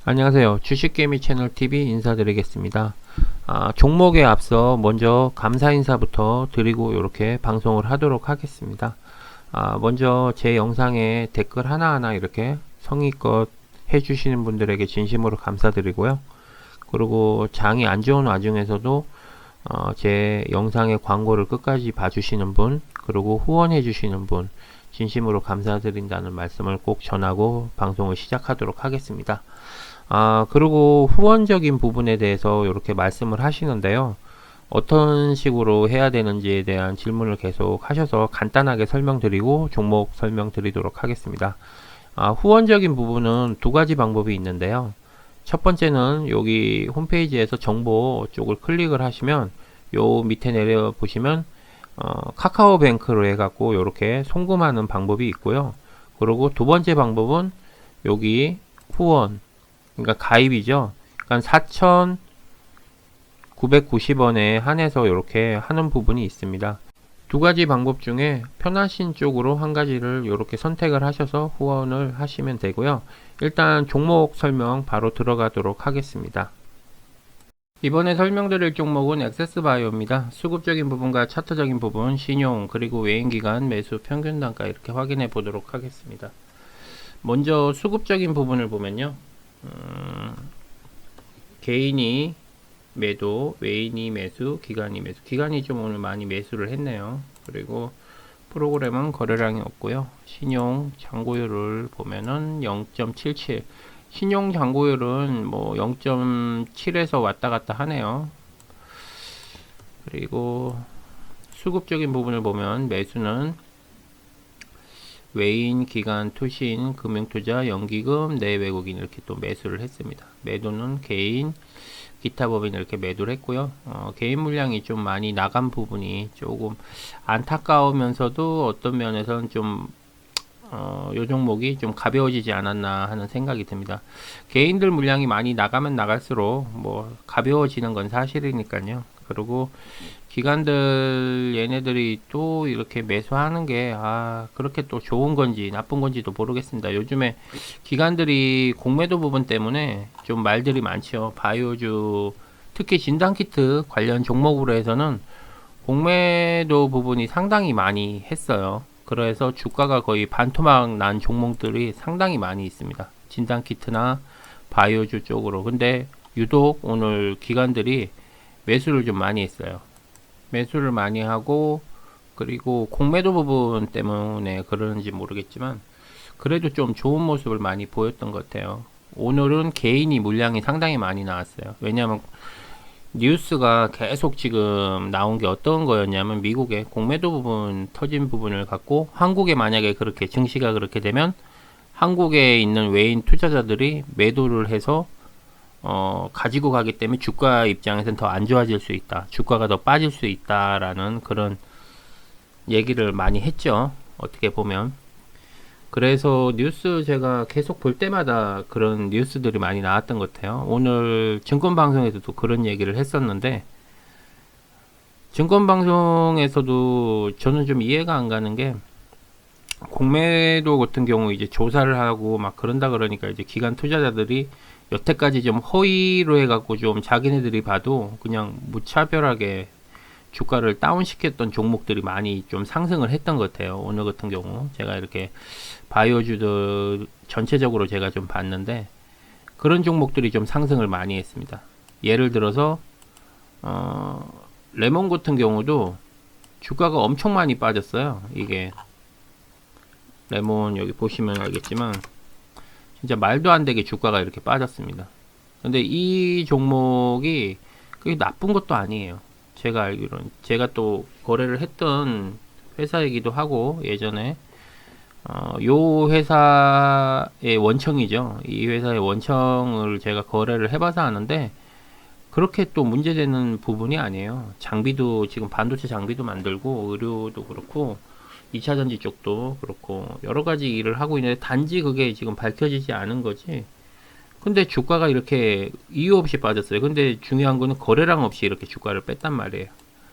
안녕하세요. 주식개미 채널 TV 인사드리겠습니다. 종목에 앞서 먼저 감사 인사부터 드리고 이렇게 방송을 하도록 하겠습니다. 먼저 제 영상에 댓글 하나하나 이렇게 성의껏 해주시는 분들에게 진심으로 감사드리고요. 그리고 장이 안 좋은 와중에서도 제 영상의 광고를 끝까지 봐주시는 분, 그리고 후원해 주시는 분 진심으로 감사드린다는 말씀을 꼭 전하고 방송을 시작하도록 하겠습니다. 그리고 후원적인 부분에 대해서 이렇게 말씀을 하시는데요. 어떤 식으로 해야 되는지에 대한 질문을 계속 하셔서 간단하게 설명드리고 종목 설명드리도록 하겠습니다. 후원적인 부분은 두 가지 방법이 있는데요. 첫 번째는 여기 홈페이지에서 정보 쪽을 클릭을 하시면 요 밑에 내려 보시면 카카오뱅크로 해갖고 이렇게 송금하는 방법이 있고요. 그리고 두 번째 방법은 여기 후원, 그러니까 가입이죠. 그러니까 4,990원에 한해서 이렇게 하는 부분이 있습니다. 두 가지 방법 중에 편하신 쪽으로 한 가지를 이렇게 선택을 하셔서 후원을 하시면 되고요. 일단 종목 설명 바로 들어가도록 하겠습니다. 이번에 설명드릴 종목은 액세스바이오입니다. 수급적인 부분과 차트적인 부분, 신용, 그리고 외인기간, 매수, 평균 단가 이렇게 확인해 보도록 하겠습니다. 먼저 수급적인 부분을 보면요. 개인이 매도, 외인이 매수, 기관이 매수. 기관이 좀 오늘 많이 매수를 했네요. 그리고 프로그램은 거래량이 없고요. 신용 잔고율을 보면은 0.77. 신용 잔고율은 뭐 0.7에서 왔다 갔다 하네요. 그리고 수급적인 부분을 보면 매수는 외인, 기관, 투신, 금융투자, 연기금, 내외국인 이렇게 또 매수를 했습니다. 매도는 개인, 기타 법인 이렇게 매도를 했고요. 개인 물량이 좀 많이 나간 부분이 조금 안타까우면서도 어떤 면에서는 좀 요 종목이 좀 가벼워지지 않았나 하는 생각이 듭니다. 개인들 물량이 많이 나가면 나갈수록 뭐 가벼워지는 건 사실이니까요. 그리고 기관들 얘네들이 또 이렇게 매수하는 게 그렇게 또 좋은 건지 나쁜 건지도 모르겠습니다. 요즘에 기관들이 공매도 부분 때문에 좀 말들이 많죠. 바이오주 특히 진단키트 관련 종목으로 해서는 공매도 부분이 상당히 많이 했어요. 그래서 주가가 거의 반토막 난 종목들이 상당히 많이 있습니다. 진단키트나 바이오주 쪽으로. 근데 유독 오늘 기관들이 매수를 좀 많이 했어요. 매수를 많이 하고, 그리고 공매도 부분 때문에 그러는지 모르겠지만 그래도 좀 좋은 모습을 많이 보였던 것 같아요. 오늘은 개인이 물량이 상당히 많이 나왔어요. 왜냐하면 뉴스가 계속 지금 나온 게 어떤 거였냐면 미국의 공매도 부분 터진 부분을 갖고 한국에 만약에 그렇게 증시가 그렇게 되면 한국에 있는 외인 투자자들이 매도를 해서 가지고 가기 때문에 주가 입장에서는 더 안 좋아질 수 있다. 주가가 더 빠질 수 있다라는 그런 얘기를 많이 했죠. 어떻게 보면. 그래서 뉴스 제가 계속 볼 때마다 그런 뉴스들이 많이 나왔던 것 같아요. 오늘 증권방송에서도 그런 얘기를 했었는데, 증권방송에서도 저는 좀 이해가 안 가는 게, 공매도 같은 경우 이제 조사를 하고 막 그런다 그러니까 이제 기관 투자자들이 여태까지 좀 허위로 해갖고 좀 자기네들이 봐도 그냥 무차별하게 주가를 다운시켰던 종목들이 많이 좀 상승을 했던 것 같아요. 오늘 같은 경우 제가 이렇게 바이오주들 전체적으로 제가 좀 봤는데 그런 종목들이 좀 상승을 많이 했습니다. 예를 들어서 레몬 같은 경우도 주가가 엄청 많이 빠졌어요. 이게 레몬 여기 보시면 알겠지만 진짜 말도 안 되게 주가가 이렇게 빠졌습니다. 근데 이 종목이 그게 나쁜 것도 아니에요. 제가 알기로는 제가 또 거래를 했던 회사이기도 하고 예전에 요 회사의 원청이죠. 이 회사의 원청을 제가 거래를 해봐서 아는데 그렇게 또 문제되는 부분이 아니에요. 장비도 지금 반도체 장비도 만들고 의료도 그렇고 2차전지 쪽도 그렇고 여러 가지 일을 하고 있는데 단지 그게 지금 밝혀지지 않은 거지. 근데 주가가 이렇게 이유 없이 빠졌어요. 근데 중요한 거는 거래량 없이 이렇게 주가를 뺐단 말이에요.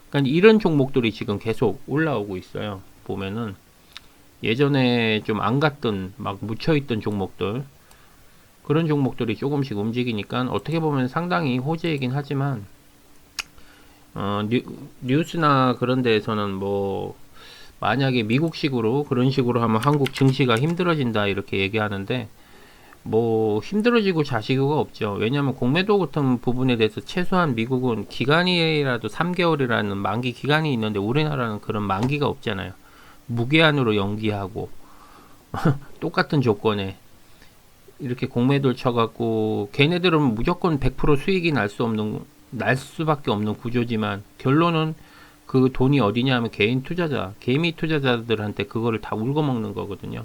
그러니까 이런 종목들이 지금 계속 올라오고 있어요. 보면은 예전에 좀 안 갔던 막 묻혀있던 종목들 그런 종목들이 조금씩 움직이니까 어떻게 보면 상당히 호재이긴 하지만 뉴스나 그런 데에서는 뭐 만약에 미국식으로 그런 식으로 하면 한국 증시가 힘들어진다 이렇게 얘기하는데 뭐 힘들어지고 자시고가 없죠. 왜냐하면 공매도 같은 부분에 대해서 최소한 미국은 기간이라도 3개월이라는 만기 기간이 있는데 우리나라는 그런 만기가 없잖아요. 무기한으로 연기하고 똑같은 조건에 이렇게 공매도를 쳐갖고 걔네들은 무조건 100% 수익이 날 수밖에 없는 구조지만 결론은 그 돈이 어디냐 하면 개미 투자자들한테 그거를 다 울고먹는 거거든요.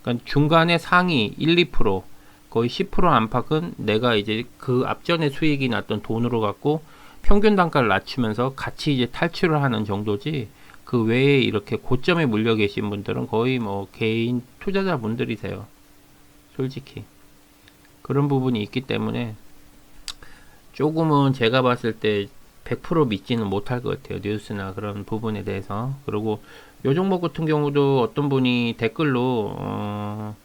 그러니까 중간에 상위 1, 2% 거의 10% 안팎은 내가 이제 그 앞전에 수익이 났던 돈으로 갖고 평균 단가를 낮추면서 같이 이제 탈출을 하는 정도지 그 외에 이렇게 고점에 물려 계신 분들은 거의 뭐 개인 투자자분들이세요. 솔직히 그런 부분이 있기 때문에 조금은 제가 봤을 때 100% 믿지는 못할 것 같아요. 뉴스나 그런 부분에 대해서. 그리고 요 종목 같은 경우도 어떤 분이 댓글로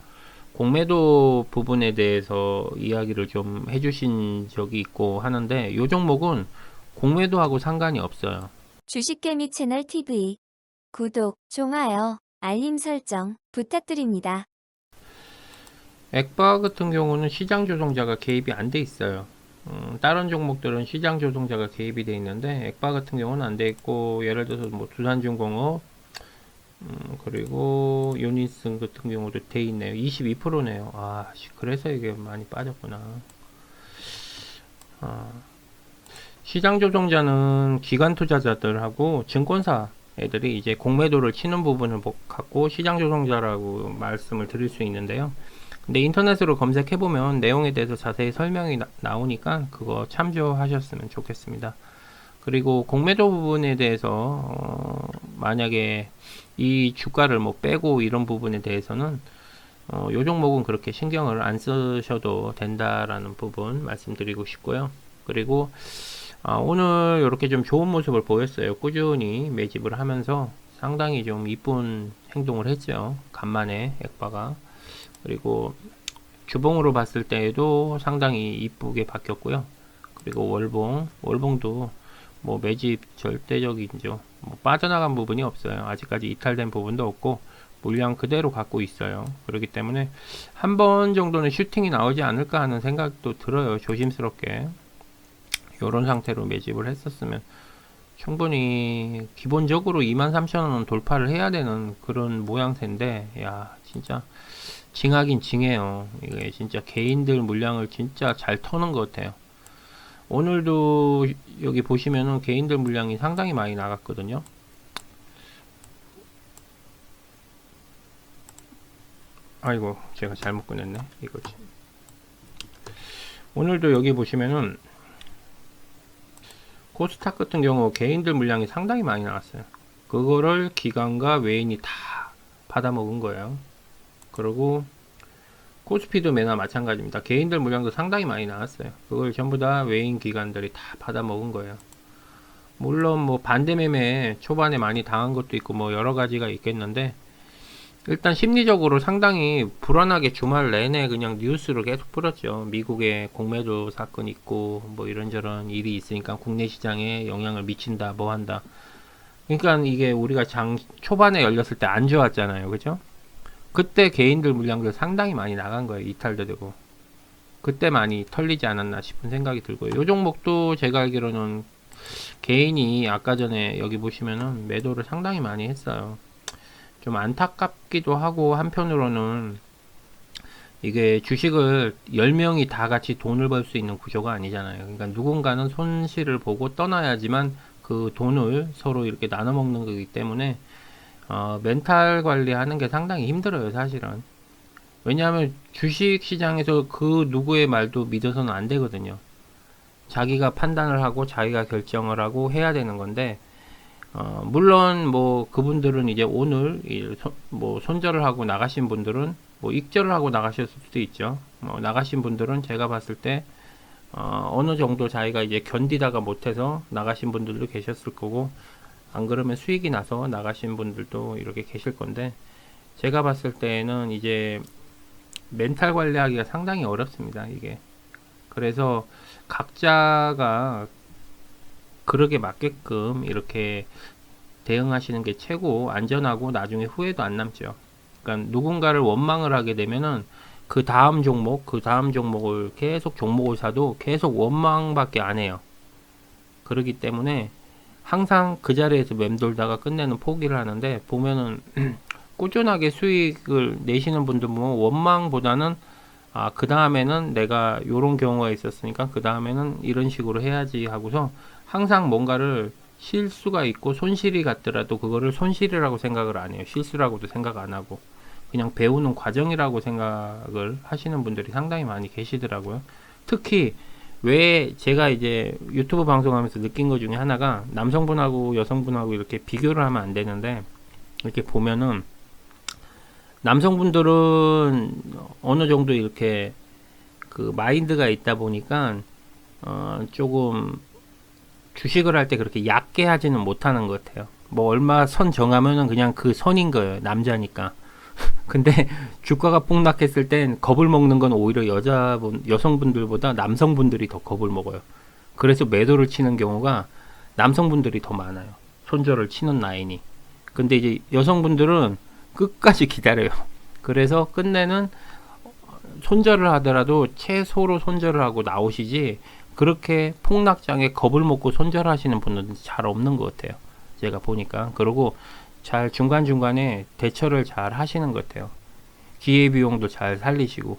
공매도 부분에 대해서 이야기를 좀 해주신 적이 있고 하는데 요 종목은 공매도하고 상관이 없어요. 주식개미 채널 TV 구독, 좋아요, 알림 설정 부탁드립니다. 액바 같은 경우는 시장 조종자가 개입이 안 돼 있어요. 다른 종목들은 시장 조종자가 개입이 돼 있는데 액바 같은 경우는 안 돼 있고 예를 들어서 뭐 두산중공업 그리고 유니슨 같은 경우도 돼 있네요. 22%네요. 아, 그래서 이게 많이 빠졌구나. 시장 조종자는 기관 투자자들하고 증권사 애들이 이제 공매도를 치는 부분을 갖고 시장 조종자라고 말씀을 드릴 수 있는데요. 근데 인터넷으로 검색해보면 내용에 대해서 자세히 설명이 나오니까 그거 참조하셨으면 좋겠습니다. 그리고 공매도 부분에 대해서 만약에 이 주가를 뭐 빼고 이런 부분에 대해서는 요 종목은 그렇게 신경을 안 쓰셔도 된다라는 부분 말씀드리고 싶고요. 그리고 오늘 이렇게 좀 좋은 모습을 보였어요. 꾸준히 매집을 하면서 상당히 좀 이쁜 행동을 했죠. 간만에 액바가. 그리고 주봉으로 봤을 때에도 상당히 이쁘게 바뀌었고요. 그리고 월봉도 뭐 매집 절대적이죠. 뭐 빠져나간 부분이 없어요. 아직까지 이탈된 부분도 없고 물량 그대로 갖고 있어요. 그렇기 때문에 한 번 정도는 슈팅이 나오지 않을까 하는 생각도 들어요. 조심스럽게 이런 상태로 매집을 했었으면 충분히 기본적으로 23,000원 돌파를 해야 되는 그런 모양새인데 야 진짜 징하긴 징해요. 이게 진짜 개인들 물량을 진짜 잘 터는 것 같아요. 오늘도 여기 보시면은 개인들 물량이 상당히 많이 나갔거든요. 아이고 제가 잘못 꺼냈네. 이거지. 오늘도 여기 보시면은 코스닥 같은 경우 개인들 물량이 상당히 많이 나왔어요. 그거를 기관과 외인이 다 받아먹은 거예요. 그리고 코스피도 매나 마찬가지입니다. 개인들 물량도 상당히 많이 나왔어요. 그걸 전부 다 외인 기관들이 다 받아먹은 거예요. 물론 뭐 반대 매매 초반에 많이 당한 것도 있고 뭐 여러 가지가 있겠는데 일단 심리적으로 상당히 불안하게 주말 내내 그냥 뉴스를 계속 풀었죠. 미국에 공매도 사건 있고 뭐 이런저런 일이 있으니까 국내 시장에 영향을 미친다 뭐 한다. 그러니까 이게 우리가 장 초반에 열렸을 때 안 좋았잖아요. 그죠? 그때 개인들 물량들 상당히 많이 나간 거예요. 이탈도 되고. 그때 많이 털리지 않았나 싶은 생각이 들고요. 요 종목도 제가 알기로는 개인이 아까 전에 여기 보시면은 매도를 상당히 많이 했어요. 좀 안타깝기도 하고 한편으로는 이게 주식을 10명이 다 같이 돈을 벌 수 있는 구조가 아니잖아요. 그러니까 누군가는 손실을 보고 떠나야지만 그 돈을 서로 이렇게 나눠 먹는 거기 때문에 멘탈 관리하는 게 상당히 힘들어요, 사실은. 왜냐하면 주식 시장에서 그 누구의 말도 믿어서는 안 되거든요. 자기가 판단을 하고 자기가 결정을 하고 해야 되는 건데 물론 뭐 그분들은 이제 오늘 뭐 손절을 하고 나가신 분들은 뭐 익절을 하고 나가셨을 수도 있죠. 나가신 분들은 제가 봤을 때 어느 정도 자기가 이제 견디다가 못해서 나가신 분들도 계셨을 거고 안 그러면 수익이 나서 나가신 분들도 이렇게 계실 건데 제가 봤을 때는 이제 멘탈 관리하기가 상당히 어렵습니다, 이게. 그래서 각자가 그러게 맞게끔 이렇게 대응하시는 게 최고 안전하고 나중에 후회도 안 남죠. 그러니까 누군가를 원망을 하게 되면은 그 다음 종목, 그 다음 종목을 계속 종목을 사도 계속 원망밖에 안 해요. 그렇기 때문에 항상 그 자리에서 맴돌다가 끝내는 포기를 하는데, 보면은 꾸준하게 수익을 내시는 분들 보면 원망보다는 그 다음에는 내가 요런 경우가 있었으니까 그 다음에는 이런 식으로 해야지 하고서 항상 뭔가를 실수가 있고 손실이 같더라도 그거를 손실이라고 생각을 안 해요. 실수라고도 생각 안 하고 그냥 배우는 과정이라고 생각을 하시는 분들이 상당히 많이 계시더라고요. 특히 왜 제가 이제 유튜브 방송하면서 느낀 것 중에 하나가, 남성분하고 여성분하고 이렇게 비교를 하면 안 되는데, 이렇게 보면은 남성분들은 어느 정도 이렇게 그 마인드가 있다 보니까 조금 주식을 할 때 그렇게 얕게 하지는 못하는 것 같아요. 뭐 얼마 선 정하면은 그냥 그 선인 거예요. 남자니까. 근데 주가가 폭락했을 땐 겁을 먹는 건 오히려 여성분들보다 남성분들이 더 겁을 먹어요. 그래서 매도를 치는 경우가 남성분들이 더 많아요. 손절을 치는 라인이. 근데 이제 여성분들은 끝까지 기다려요. 그래서 끝내는, 손절을 하더라도 최소로 손절을 하고 나오시지, 그렇게 폭락장에 겁을 먹고 손절하시는 분은 잘 없는 것 같아요. 제가 보니까. 그리고 잘 중간중간에 대처를 잘 하시는 것 같아요. 기회비용도 잘 살리시고.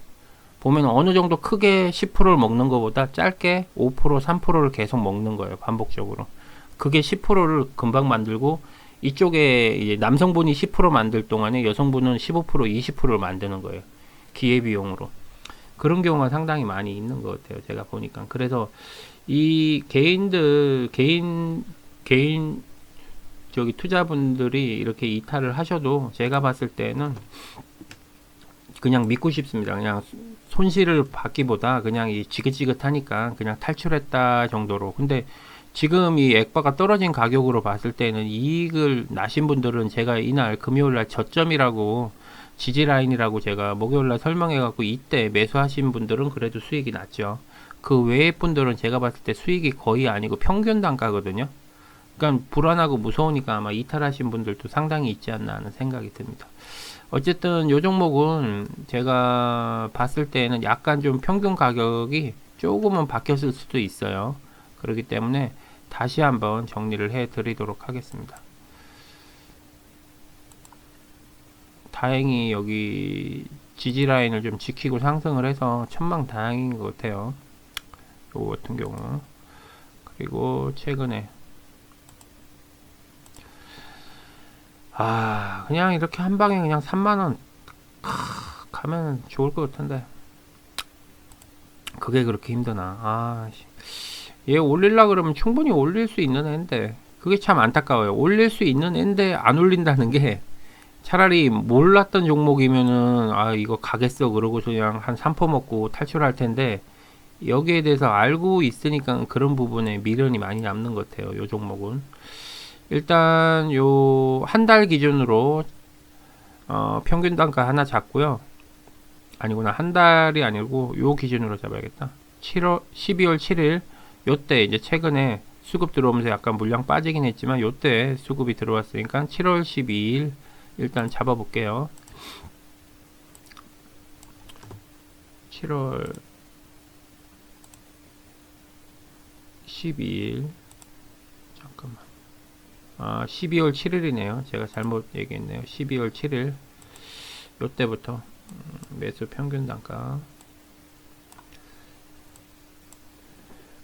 보면 어느 정도 크게 10%를 먹는 것보다 짧게 5%, 3%를 계속 먹는 거예요. 반복적으로. 그게 10%를 금방 만들고, 이쪽에 이제 남성분이 10% 만들 동안에 여성분은 15%, 20%를 만드는 거예요. 기회비용으로. 그런 경우가 상당히 많이 있는 것 같아요. 제가 보니까. 그래서 이 개인 저기 투자분들이 이렇게 이탈을 하셔도 제가 봤을 때는 그냥 믿고 싶습니다. 그냥 손실을 받기보다 그냥 이 지긋지긋하니까 그냥 탈출했다 정도로. 근데 지금 이 액바가 떨어진 가격으로 봤을 때는 이익을 나신 분들은, 제가 이날 금요일날 저점이라고, 지지라인이라고 제가 목요일날 설명해갖고 이때 매수하신 분들은 그래도 수익이 났죠. 그 외의 분들은 제가 봤을 때 수익이 거의 아니고 평균 단가거든요. 그러니까 불안하고 무서우니까 아마 이탈하신 분들도 상당히 있지 않나 하는 생각이 듭니다. 어쨌든 요 종목은 제가 봤을 때는 약간 좀 평균 가격이 조금은 바뀌었을 수도 있어요. 그렇기 때문에 다시 한번 정리를 해 드리도록 하겠습니다. 다행히 여기 지지라인을 좀 지키고 상승을 해서 천만다행인 것 같아요. 요 같은 경우. 그리고 최근에 그냥 이렇게 한 방에 그냥 3만원 가면 좋을 것 같은데, 그게 그렇게 힘드나. 얘 올릴라 그러면 충분히 올릴 수 있는 애인데, 그게 참 안타까워요. 올릴 수 있는 애인데 안 올린다는 게, 차라리 몰랐던 종목이면은 이거 가겠어 그러고서 그냥 한 3% 먹고 탈출할 텐데, 여기에 대해서 알고 있으니까 그런 부분에 미련이 많이 남는 것 같아요. 요 종목은 일단 요 한 달 기준으로 평균 단가 하나 잡고요. 아니구나, 한 달이 아니고 요 기준으로 잡아야겠다. 12월 7일 요때 이제 최근에 수급 들어오면서 약간 물량 빠지긴 했지만 요때 수급이 들어왔으니까 7월 12일 일단 잡아볼게요. 7월 12일, 잠깐만, 12월 7일이네요. 제가 잘못 얘기했네요. 12월 7일 요때부터 매수 평균 단가,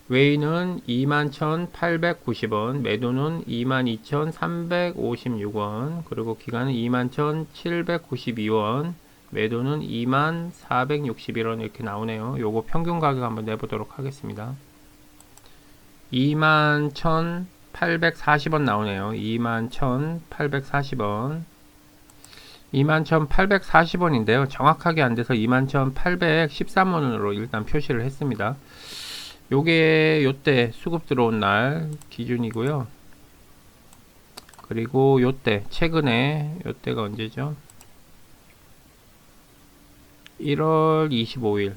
웨이는 21,890원, 매도는 22,356원, 그리고 기간은 21,792원, 매도는 24,461원 이렇게 나오네요. 요거 평균 가격 한번 내보도록 하겠습니다. 21,840원 나오네요. 21,840원. 21,840원인데요. 정확하게 안 돼서 21,813원으로 일단 표시를 했습니다. 요게 요때 수급 들어온 날 기준이고요. 그리고 요때 최근에 요때가 언제죠? 1월 25일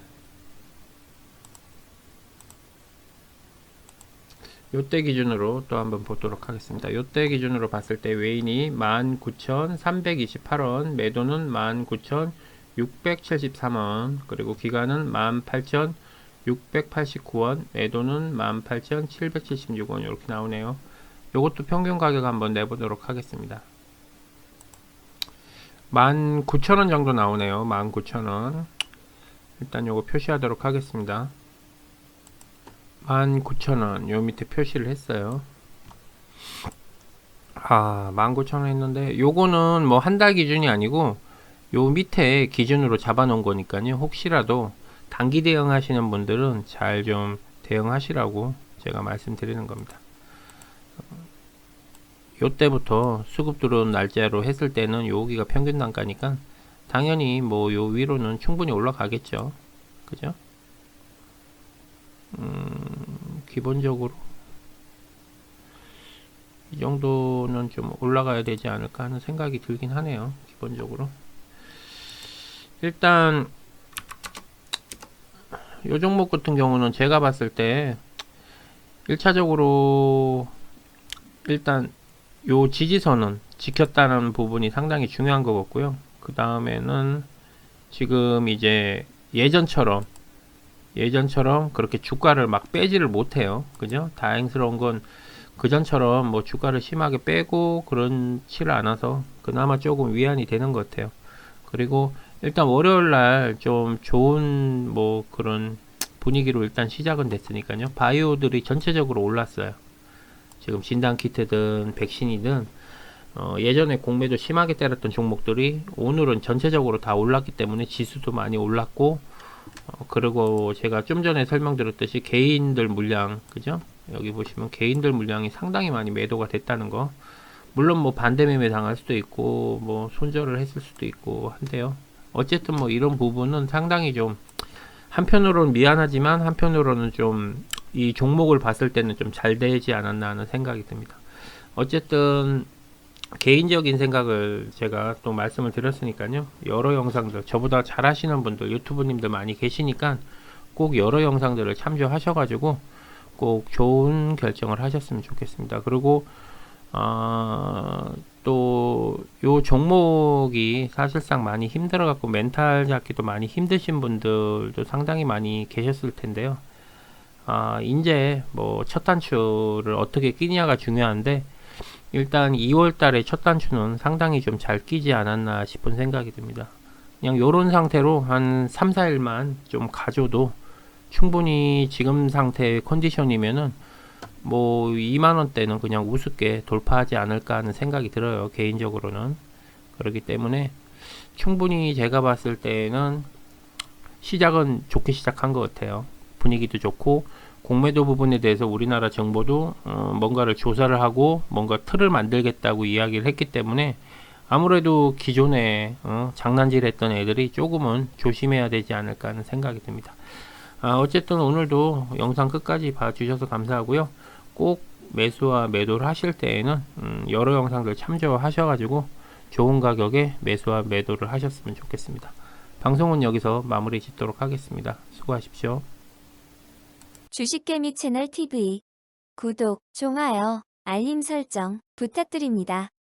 요때 기준으로 또 한번 보도록 하겠습니다. 요때 기준으로 봤을 때 외인이 19,328원, 매도는 19,673원, 그리고 기간은 18,689원, 매도는 18,776원 이렇게 나오네요. 요것도 평균 가격 한번 내보도록 하겠습니다. 19,000원 정도 나오네요. 19,000원. 일단 요거 표시하도록 하겠습니다. 19,000원 요 밑에 표시를 했어요. 19,000원 했는데 요거는 뭐 한 달 기준이 아니고 요 밑에 기준으로 잡아 놓은 거니까요. 혹시라도 단기 대응하시는 분들은 잘 좀 대응하시라고 제가 말씀드리는 겁니다. 요때부터 수급 들어온 날짜로 했을 때는 여기가 평균 단가니까 당연히 뭐 요 위로는 충분히 올라가겠죠. 그죠? 기본적으로 이 정도는 좀 올라가야 되지 않을까 하는 생각이 들긴 하네요. 기본적으로 일단 요 종목 같은 경우는 제가 봤을 때 1차적으로 일단 요 지지선은 지켰다는 부분이 상당히 중요한 것 같고요. 그 다음에는 지금 이제 예전처럼 그렇게 주가를 막 빼지를 못해요. 그죠? 다행스러운 건 그전처럼 뭐 주가를 심하게 빼고 그렇지를 않아서 그나마 조금 위안이 되는 것 같아요. 그리고 일단 월요일 날 좀 좋은 뭐 그런 분위기로 일단 시작은 됐으니까요. 바이오들이 전체적으로 올랐어요. 지금 진단키트든 백신이든 예전에 공매도 심하게 때렸던 종목들이 오늘은 전체적으로 다 올랐기 때문에 지수도 많이 올랐고 그리고 제가 좀 전에 설명드렸듯이 개인들 물량 그죠? 여기 보시면 개인들 물량이 상당히 많이 매도가 됐다는 거. 물론 뭐 반대 매매 당할 수도 있고 뭐 손절을 했을 수도 있고 한데요. 어쨌든 뭐 이런 부분은 상당히 좀 한편으로는 미안하지만 한편으로는 좀 이 종목을 봤을 때는 좀 잘 되지 않았나 하는 생각이 듭니다. 어쨌든 개인적인 생각을 제가 또 말씀을 드렸으니까요. 여러 영상들 저보다 잘 하시는 분들 유튜브님들 많이 계시니까 꼭 여러 영상들을 참조하셔가지고 꼭 좋은 결정을 하셨으면 좋겠습니다. 그리고 또 요 종목이 사실상 많이 힘들어 갖고 멘탈 잡기도 많이 힘드신 분들도 상당히 많이 계셨을 텐데요. 이제 뭐 첫 단추를 어떻게 끼냐가 중요한데 일단 2월 달에 첫 단추는 상당히 좀 잘 끼지 않았나 싶은 생각이 듭니다. 그냥 요런 상태로 한 3, 4일만 좀 가져도 충분히 지금 상태의 컨디션이면은 뭐 2만원대는 그냥 우습게 돌파하지 않을까 하는 생각이 들어요. 개인적으로는. 그렇기 때문에 충분히 제가 봤을 때는 시작은 좋게 시작한 것 같아요. 분위기도 좋고 공매도 부분에 대해서 우리나라 정부도 뭔가를 조사를 하고 뭔가 틀을 만들겠다고 이야기를 했기 때문에 아무래도 기존에 장난질 했던 애들이 조금은 조심해야 되지 않을까 하는 생각이 듭니다. 어쨌든 오늘도 영상 끝까지 봐주셔서 감사하고요. 꼭 매수와 매도를 하실 때에는 여러 영상들 참조하셔가지고 좋은 가격에 매수와 매도를 하셨으면 좋겠습니다. 방송은 여기서 마무리 짓도록 하겠습니다. 수고하십시오. 주식개미 채널 TV 구독, 좋아요, 알림 설정 부탁드립니다.